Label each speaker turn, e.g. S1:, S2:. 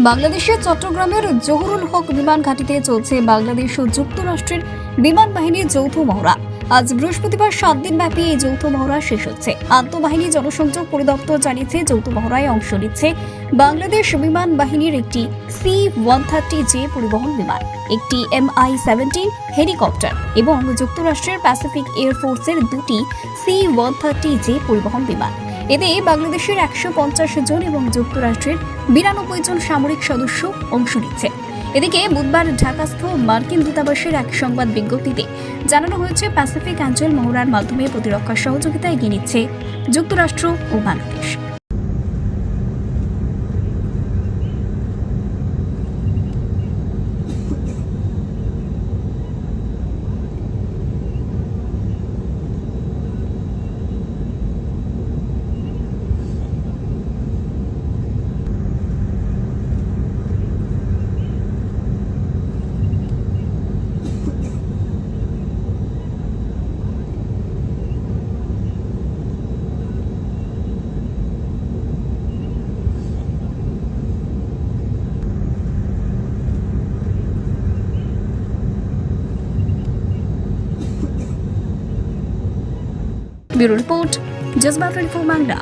S1: বাংলাদেশের চট্টগ্রামের জহুরুল হক বিমান ঘাঁটিতে চলছে বাংলাদেশ ও যুক্তরাষ্ট্রের বিমান বাহিনীর যৌথ মহড়া। আজ বৃহস্পতিবার 7 দিনব্যাপী এই যৌথ মহড়া শেষ হচ্ছে। আন্তঃবাহিনী জনসংযোগ পরিদপ্তর জানিয়েছে, যৌথ মহড়ায় অংশ নিচ্ছে বাংলাদেশ বিমান বাহিনীর একটি C-130J পরিবহন বিমান, একটি MI-17 হেলিকপ্টার এবং যুক্তরাষ্ট্রের প্যাসিফিক এয়ারফোর্সের দুটি C-130J পরিবহন বিমান। এতে বাংলাদেশের 150 জন এবং যুক্তরাষ্ট্রের 92 জন সামরিক সদস্য অংশ নিচ্ছে। এদিকে বুধবার ঢাকাস্থ মার্কিন দূতাবাসের এক সংবাদ বিজ্ঞপ্তিতে জানানো হয়েছে, প্যাসিফিক অঞ্চল মহড়ার মাধ্যমে প্রতিরক্ষা সহযোগিতা এগিয়ে নিচ্ছে যুক্তরাষ্ট্র ও বাংলাদেশ। ব্যুরো রিপোর্ট, জজবা 24 বাংলা।